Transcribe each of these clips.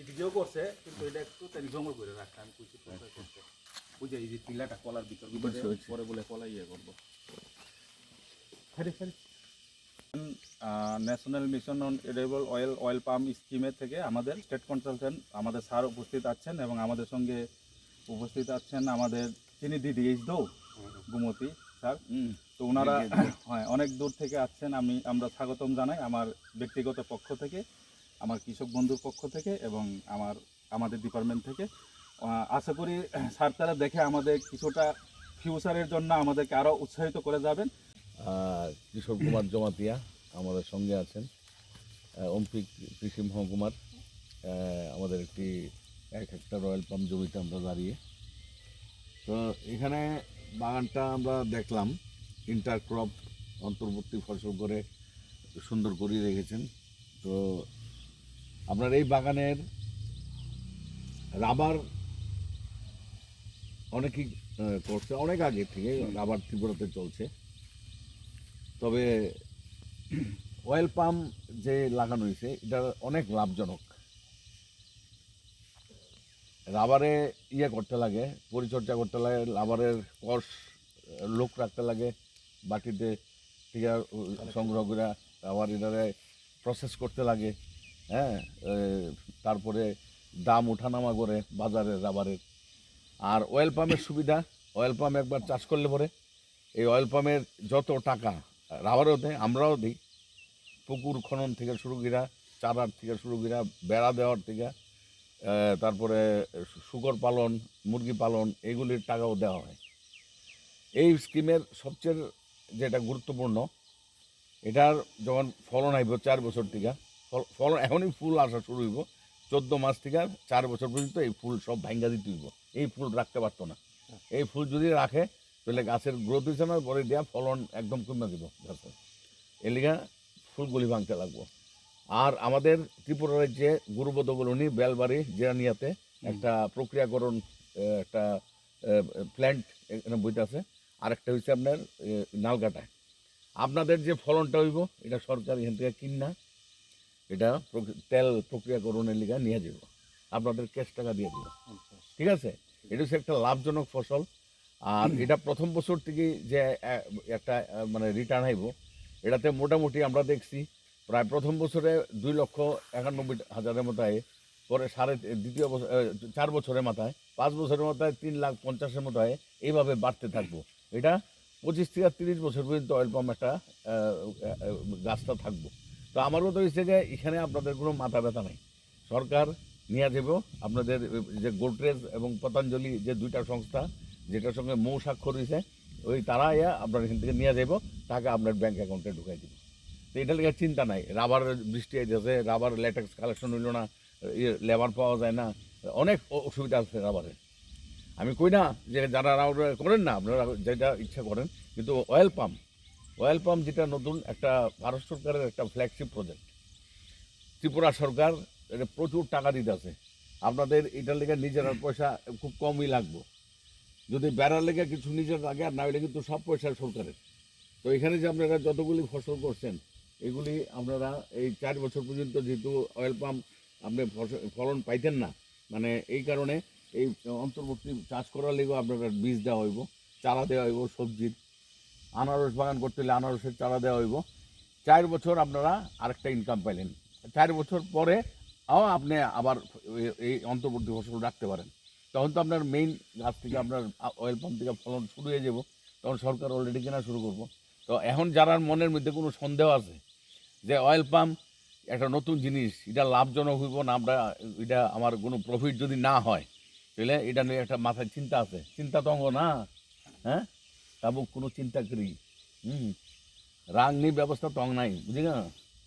এদিকেও করছে কিন্তু এটা একটু তাই জঙ্গল করে রাখছে আমি কুচি করতে ওই যে এই যে পিলাটা কলার ভিতর পরে বলে কলা ইয়ে করবো national mission on edible oil palm স্কিমের থেকে আমাদের স্টেট কনসালটেন্ট আমাদের স্যার উপস্থিত আছেন এবং আমাদের সঙ্গে উপস্থিত আছেন আমাদের চিনি দিদি দো গুমতি স্যার। তো ওনারা হ্যাঁ অনেক দূর থেকে আসছেন আমরা স্বাগতম জানাই আমার ব্যক্তিগত পক্ষ থেকে, আমার কৃষক বন্ধুর পক্ষ থেকে এবং আমাদের ডিপার্টমেন্ট থেকে। আশা করি স্যার তারা দেখে আমাদের কিছুটা ফিউচারের জন্য আমাদেরকে আরও উৎসাহিত করে যাবেন। কিশোর কুমার জমাতিয়া আমাদের সঙ্গে আছেন, অম্পি কৃষি মহকুমার আমাদের একটি 1 হেক্টর অয়েল পাম্প জমিতে আমরা দাঁড়িয়ে। তো এখানে বাগানটা আমরা দেখলাম ইন্টারক্রপ অন্তর্বর্তী ফসল করে সুন্দর করে রেখেছেন। তো আপনার এই বাগানের রাবার অনেকেই করছে, অনেক আগে থেকে রাবার ত্রিপুরাতে চলছে। তবে অয়েল পাম্প যে লাগানো হয়েছে এটা অনেক লাভজনক। রাবারে করতে লাগে, পরিচর্যা করতে লাগে, রাবারের কষ লোক রাখতে লাগে, বাটিতে ঠিক সংগ্রহ করে রাবার এটারে প্রসেস করতে লাগে। হ্যাঁ, তারপরে দাম ওঠানামা করে বাজারের রাবারের। আর অয়েল পাম্পের সুবিধা, অয়েল পাম্প একবার চাষ করলে পরে এই অয়েল পাম্পের যত টাকা রাবারও দেয়, আমরাও দিই। পুকুর খনন থেকে শুরু করা, চারার থেকে শুরু করা, বেড়া দেওয়ার থেকে, তারপরে শুকর পালন, মুরগি পালন, এগুলির টাকাও দেওয়া হয়। এই স্কিমের সবচেয়ে যেটা গুরুত্বপূর্ণ, এটার যখন ফলন আইব 4 বছর থেকে, ফলন এখনই ফুল আসা শুরু হইব, 14 মাস থেকে 4 বছর পর্যন্ত এই ফুল সব ভাঙ্গা দিতে হইব। এই ফুল রাখতে পারতো না। এই ফুল যদি রাখে তাহলে গাছের গ্রোথ হয়েছে না, পরে দেওয়া ফলন একদম কমে দিব গাছে। এর লিগা ফুলগুলি ভাঙতে লাগবো। আর আমাদের ত্রিপুরা রাজ্যে গুরুবদ কলোনি বেলবাড়ি জেরানিয়াতে একটা প্রক্রিয়াকরণ একটা প্ল্যান্ট এখানে বইতে আছে। আরেকটা হচ্ছে আপনার নালগাটায়। আপনাদের যে ফলনটা হইব এটা সরকার এখান থেকে কিনা এটা তেল প্রক্রিয়াকরণের লিগা নিয়ে যাব, আপনাদের ক্যাশ টাকা দিয়ে দিব। ঠিক আছে, এটা হচ্ছে একটা লাভজনক ফসল। আর এটা প্রথম বছর থেকে যে একটা মানে রিটার্ন আইব, এটাতে মোটামুটি আমরা দেখছি প্রায় প্রথম বছরে 2,91,000 মতো আয়, পরে দ্বিতীয় বছর 4 বছরের মাথায়, 5 বছরের মাথায় 3,50,000 মতো আয়, এইভাবে বাড়তে থাকবো। এটা 25 থেকে 30 বছর পর্যন্ত অয়েল পাম্প একটা গাছটা থাকবো। তো আমার কথা হচ্ছে যে এখানে আপনাদের কোনো মাথা ব্যথা নেই, সরকার নিয়ে যাব। আপনাদের যে গোদরেজ এবং পতঞ্জলি যে 2টা সংস্থা যেটার সঙ্গে মৌ স্বাক্ষর হয়েছে, ওই তারা আপনার এখান থেকে নিয়ে যাব, টাকা আপনার ব্যাঙ্ক অ্যাকাউন্টে ঢুকাই দিব। তো এটা লেগে চিন্তা নাই। রাবার বৃষ্টি আইতেছে, রাবার ল্যাটেক্স কালেকশন হইল না, লেবার পাওয়া যায় না, অনেক অসুবিধা আছে রাবারের। আমি কই না যে যারা রাবার করেন না, আপনারা যেটা ইচ্ছা করেন, কিন্তু অয়েল পাম্প যেটা নতুন একটা ভারত সরকারের একটা ফ্ল্যাগশিপ প্রজেক্ট, ত্রিপুরা সরকার এটা প্রচুর টাকা দিতে আছে। আপনাদের এটার লেগে নিজের পয়সা খুব কমই লাগবে, যদি বেড়ার লেগে কিছু নিজের লাগে, আর না হলে কিন্তু সব পয়সা সরকারের। তো এখানে যে আপনারা যতগুলি ফসল করছেন এগুলি আপনারা এই 4 বছর পর্যন্ত, যেহেতু অয়েল পাম্প আপনি ফলন পাইতেন না, মানে এই কারণে এই অন্তর্বর্তী চাষ করার লেগেও আপনারা বীজ দেওয়া হইব, চারা দেওয়া হইব সবজির। আনারস বাগান করতে হলে আনারসের চারা দেওয়া হইব। 4 বছর আপনারা আরেকটা ইনকাম পাইলেন। 4 বছর পরে আপনি আবার এই অন্তর্বর্তী ফসল রাখতে পারেন। তখন তো আপনার মেইন গাছ থেকে আপনার অয়েল পাম্প থেকে ফলন শুরু হয়ে যাব, তখন সরকার অলরেডি কেনা শুরু করবো। তো এখন যারা মনের মধ্যে কোনো সন্দেহ আছে যে অয়েল পাম্প একটা নতুন জিনিস, এটা লাভজনক হইব না, আমরা এটা আমার কোনো প্রফিট যদি না হয়, তাহলে এটা নিয়ে একটা মাথায় চিন্তা আছে। চিন্তা তো অঙ্গ না, হ্যাঁ, তাবুক কোনো চিন্তা করি রাং নেই, ব্যবস্থা তো নাই, বুঝলি না,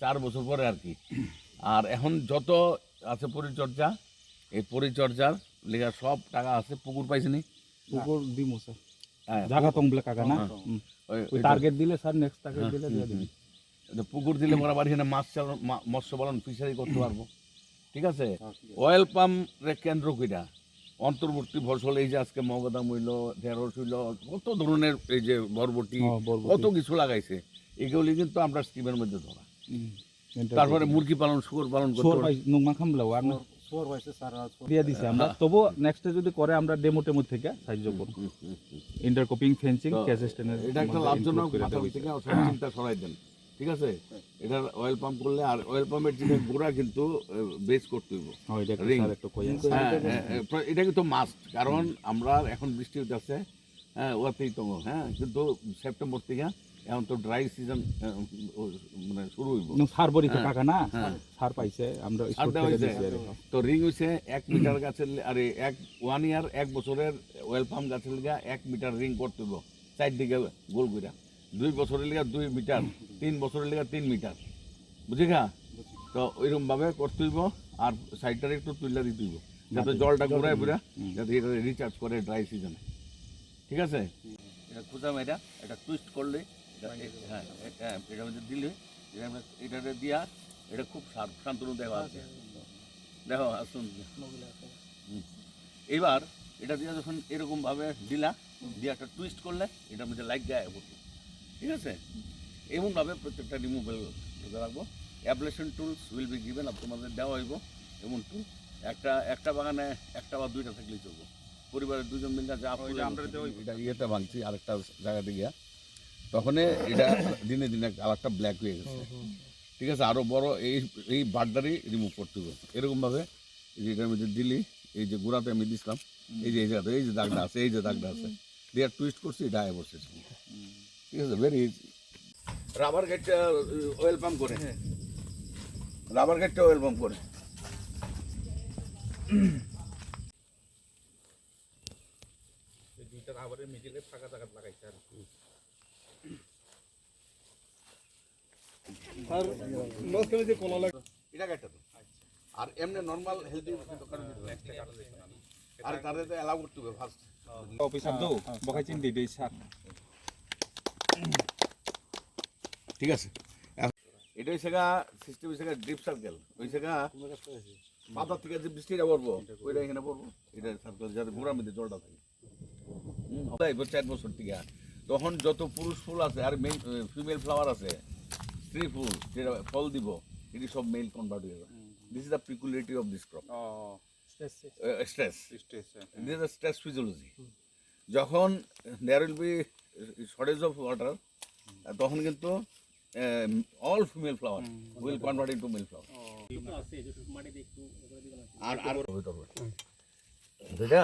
4 বছর পরে আর কি। আর এখন যত আছে পরিচর্যা, এই পরিচর্যার লেখা সব টাকা আছে। পুকুর পাইছিনি? পুকুর দিমু স্যার, হ্যাঁ, জায়গা কম বলে কাকা না, টার্গেট দিলে স্যার নেক্সট টার্গেট দিলে দিয়ে দিবি। পুকুর দিলে মোরা বাড়ি এখানে মৎস্য পালন ফিশারি করতে পারবো। ঠিক আছে, অয়েল পাম্পের কেন্দ্র কইরা অন্তর্বর্তী ফসল, এই যে আজকে মগদাম হইল, ঢেঁড়স হইল, কত ধরনের এই যে বরবটি, কত কিছু লাগাইছে, এগুলি কিন্তু আমরা স্কিমের মধ্যে ধরা। তারপরে মুরগি পালন, শুকর পালন করতে দিয়ে দিছি আমরা, তবু নেক্সটে যদি করে আমরা ডেমো থেকে সাহায্য করব। ইন্টারকপিং, ফেন্সিং, ক্যাচ স্ট্যান্ডার্ড এটা একটা লাভজনক মাথা থেকে সব চিন্তা সরাই দেন, ঠিক আছে? এটা অয়েল পাম্প করলে, আর অয়েল পাম্পের যে গোড়া কিন্তু বেস করতে হইব, ring। এটা কিন্তু মাস্ট, কারণ আমরা এখন বৃষ্টি হচ্ছে, হ্যাঁ ওতেই তো, হ্যাঁ কিন্তু সেপ্টেম্বর থেকে এখন তো ড্রাই সিজন মানে শুরু হইব। সার বরিতে টাকা না, সার পাইছে আমরা আর দেওয়া হয়েছে। তো রিং হইছে 1 মিটার গাছের, আরে 1 ইয়ার 1 বছরের ওয়েল পাম্প গাছের লিগা 1 মিটার রিং করতে হইব, চারদিকে গোল কইরা। 2 বছরের লিগা 2 মিটার, 3 বছরের লিগা 3 মিটার, বুঝি গা? তো ওইরকম ভাবে করতে হইব, আর সাইডটারে একটু তুইলা দিতে হইব, যাতে জলটা ঘুরায় ঘুরা যাতে এটা রিচার্জ করে ড্রাই সিজনে, ঠিক আছে? এটা খোঁজা মেয়েটা এটা টুইস্ট করলে, হ্যাঁ হ্যাঁ এটার মধ্যে দিলে, এটাতে দিয়া এটা খুব শান্তনু দেওয়া আছে, দেখো আসুন। এবার এটা দিয়ে যখন এরকম ভাবে দিলা, দিয়ে একটা টুইস্ট করলে এটার মধ্যে লাইট দেয় পড়বে, ঠিক আছে? এমনভাবে প্রত্যেকটা রিমুভেল রাখবো। Ablation tools will be given, তোমাদের দেওয়া হইব এমন টুল। একটা বাগানে একটা বা দুইটা থাকলেই চলবো, পরিবারের দুজন মিলে যা এটা ইয়েটা ভাঙছি আরেকটা জায়গাতে গিয়া, তখন এটা দিনে দিনে কালারটা ব্ল্যাক হয়ে গেছে, ঠিক আছে? আরও বড় এই বারডারই রিমুভ করতে হবে এরকমভাবে। এটার মধ্যে দিলি, এই যে গোড়াতে আমি দিছিলাম, এই যে জায়গাতে এই যে দাগটা আছে, এই যে দাগটা আছে, দিয়ে টুইস্ট করছি, এটা আয় বসে, ঠিক আছে? Very easy. রাবার গেটটা অয়েল পাম্প করে, রাবার গেটটা অয়েল পাম্প করে। দুইটা রাবারের মিডিলে ফাঁকা জায়গা লাগাইছে আর এটা কাটতে তো, আর এমনি নরমাল হেলদি আর তাদের তো অ্যালাউ করতে হবে ফার্স্ট। অফিসার দো বকাই চিন দিই স্যার, ঠিক আছে? এটা হচ্ছে সিস্টেম হচ্ছে ড্রিপ সার্কেল, ওই জায়গা মাথা থেকে যে বৃষ্টিটা পড়বো ওইটা এখানে পড়বো, এটা সার্কেল যাতে গোড়ার মধ্যে জলটা থাকে। 4 বছর থেকে তখন যত পুরুষ ফুল আছে আর ফিমেল ফ্লাওয়ার আছে, স্ত্রী ফুল যেটা ফল দিব, এটি সব মেল কনভার্ট হয়ে যাবে। This is the peculiarity of this crop. Stress, this is the stress physiology. যখন there will be shortage of water, তখন কিন্তু all female flower will convert into male flower. আর আর যেটা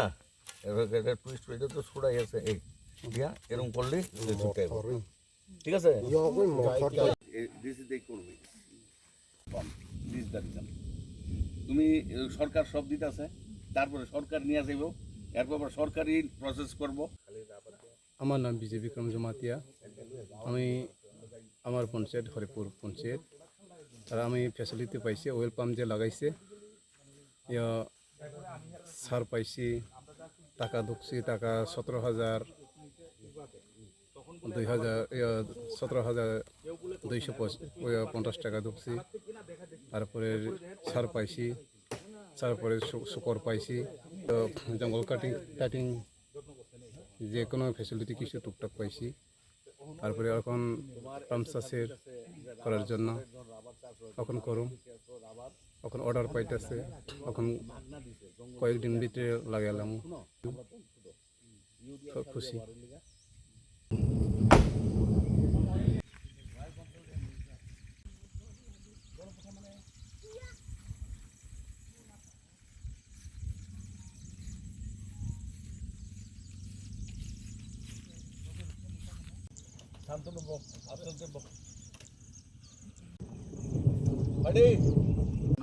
এটা টুইস্ট হয়ে তো ছড়াই আছে, এই দিয়া এরকম করলে ঠিক আছে? This is the economics pump, this the reason. তুমি সরকার সব দিতে আছে, তারপরে সরকার নিয়ে যাইব, এরপর আবার সরকারি প্রসেস করব। আমার নাম বিজয় বিক্রম জমাতিয়া, আমি আমার পঞ্চায়েত হরিপুর পঞ্চায়েত, আর আমি ফ্যাসিলিটি পাইছি ওয়েল পাম্প যে লাগাইছে, সার পাইছি, টাকা ঢুকছি, টাকা 17,000 17,250 টাকা ঢুকছি। তারপরে সার পাইছি, তারপরে শুকর পাইছি, জঙ্গল কাটিং যে কোনো ফ্যাসিলিটি কিছু টুকটাক পাইছি। তারপরে এখন পাম্প চাষের করার জন্য এখন করুম, এখন অর্ডার পাইতেছে, এখন কয়েকদিন ভিতরে লাগালাম, খুব খুশি।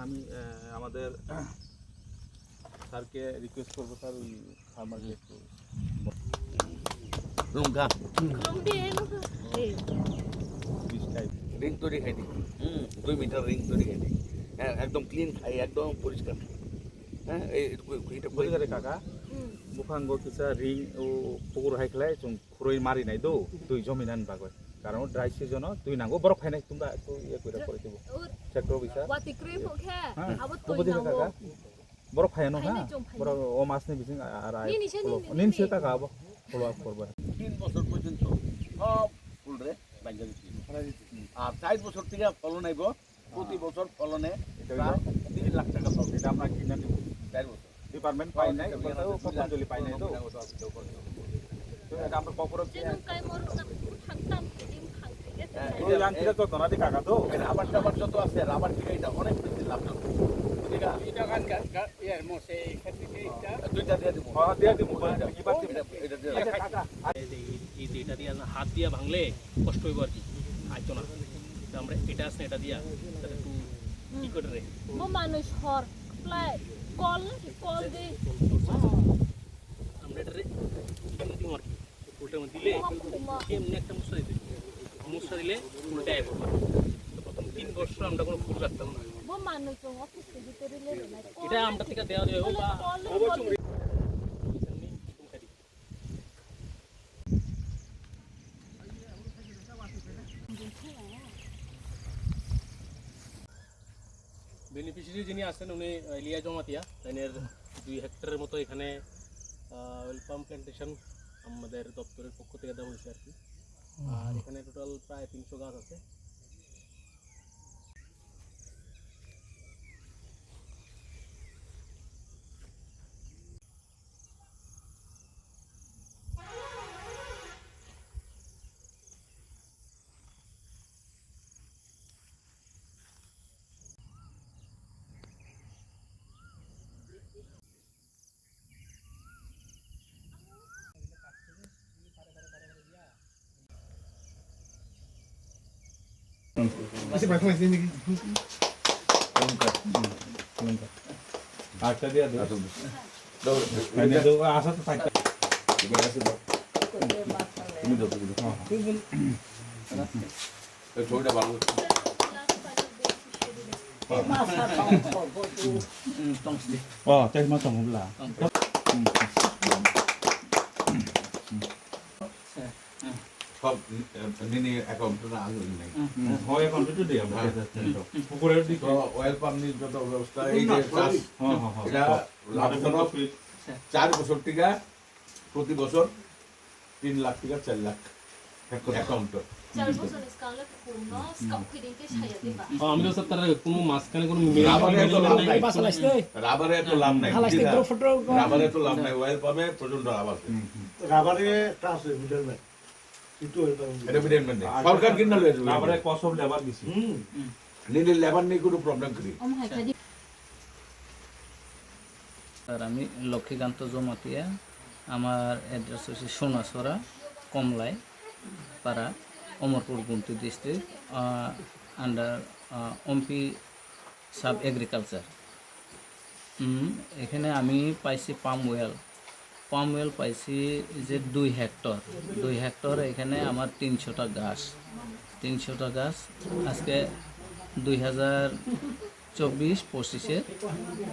আমি আমাদের স্যারকে রিকোয়েস্ট করবো, স্যার ওই ফার্মারকে একটু লঙ্কা বীজ টাইপ রিং তৈরি খাই দিই, 2 মিটার রিং তৈরি খাই দিই, হ্যাঁ একদম ক্লিন খাই, একদম পরিষ্কার। হ্যাঁ এইটা বুঝিলে কাকা মুখাঙ্গ কিসা রিং ও পুকুর হাইখলাই जों খুরই মারি নাই দো দুই জমিনান বাগয়, কারণ ড্রাই সিজন তুই নাঙ্গো বরফ খাই নাই তোমরা একটু ইয়ে কইরা করে দিব ট্রাক্টর বিসা হ্যাঁ বুঝিলে কাকা বরফ খাই না, হ্যাঁ বরফ ও মাছনে বিসিং আর নিনছে কাকা আবো ফলো আপ করব। 3 বছর পর্যন্ত সব ফুল রে বাইঙ্গা দিচ্ছি, আর 4 বছর থেকে ফলন আইব প্রতি বছর ফলনে এটা প্রায় 3 লাখ টাকা পাবে এটা আমরা কিনে দিব 4 বছর ডিপার্টমেন্ট পাই নাই পতঞ্জলি পাই নাই তো তো এটা আমরা কখনো ওই যান্ত্রিক তো তোনাদি কাকা তো রাবার টাবার যত আছে রাবার থেকে এটা অনেক বেশি লাভজনক দুইটা দিয়ে দিব হ্যাঁ দিয়ে দিব এটা দিয়ে এই যে এটা দিয়ে হাত দিয়া ভাঙলে কষ্ট হইব আর কি আইতো না তো আমরা এটা আছে এটা দিয়া তাহলে একটু কি করে রে মানুষ হর কল নাকি কল দিয়ে আমরা এটা রে দিব আর কি উল্টা দিলে এমনি একটা মুসা দিলে উল্টা আইব তো প্রথম 3 বছর আমরা কোনো ফুল রাখতাম না মানুষ অফিসের ভিতরে এটা আমরা থেকে দেওয়া যাবে বা বেনিফিশিয়ারি যিনি আছেন উনি ইলিয়া জমাতিয়া তাইনের 2 হেক্টরের মতো এখানে ওয়েল পাম প্ল্যান্টেশন আমাদের দপ্তরের পক্ষ থেকে দেওয়া হয়েছে আর কি আর এখানে টোটাল প্রায় 300 গাছ আছে আটটা দিয়ে আচ্ছা, মানে তো আসা তো থাকতে তুমি দাও তুমি দাও এই ছবিটা ভালো 어, 떼만 좀 몰라. সব মিনি অ্যাকাউন্টে না আগে নেই হয় এখন তো দিয়ে আমরা পুকুরের দিকে তো অয়েল পাম্পের যত ব্যবস্থা এই যে চাষ হ্যাঁ হ্যাঁ এটা লাভজনক 4 বছর থেকে প্রতি বছর 3 লাখ থেকে 4 লাখ অ্যাকাউন্ট আমি তো স্যার তার কোনো মাঝখানে কোনো রাবারে তো লাভ নাই রাবারে তো লাভ নাই অয়েল পাম্পে প্রচন্ড লাভ আছে রাবারে একটা আছে মিডলম্যান কিন্তু এটা মিডলম্যান নেই সরকার কিনা লয়ে যাবে তারপরে কষ্ট লেবার দিছি নিলে লেবার নেই কোনো প্রবলেম করি স্যার আমি লক্ষ্মীকান্ত জমাতিয়া আমার অ্যাড্রেস হচ্ছে সোনাছড়া কমলাই পাড়া Amarpur Gumti district under MP sub agriculture এখানে আমি পাইছি পাম ওয়েল পাইছি যে 2 হেক্টর এখানে আমার 300টা গাছ আজকে 2024-25-এর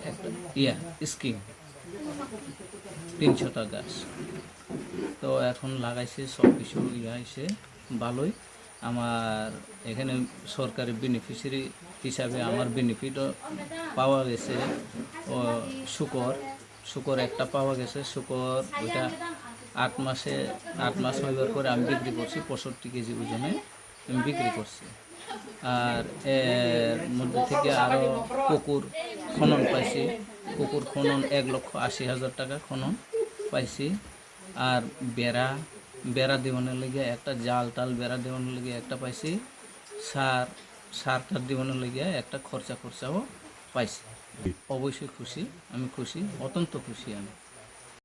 একটা স্কিম 300টা গাছ তো এখন লাগাইছে সব কিছু হয়েছে ভালোই আমার এখানে সরকারি বেনিফিশিয়ারি হিসাবে আমার বেনিফিটও পাওয়া গেছে ও শুকর একটা পাওয়া গেছে শুকর ওইটা 8 মাস হইবার পরে আমি বিক্রি করছি 65 কেজি ওজনে আমি বিক্রি করছি আর এর মধ্যে থেকে আরও পুকুর খনন পাইছি পুকুর খনন 1,80,000 টাকা খনন পাইছি আর বেড়া দেওয়ানোর লেগে একটা জাল টাল বেড়া দেওয়ানোর লেগে একটা পাইছি সার দেওয়ানোর লেগে একটা খরচাও পাইছি অবশ্যই খুশি আমি খুশি অত্যন্ত খুশি আমি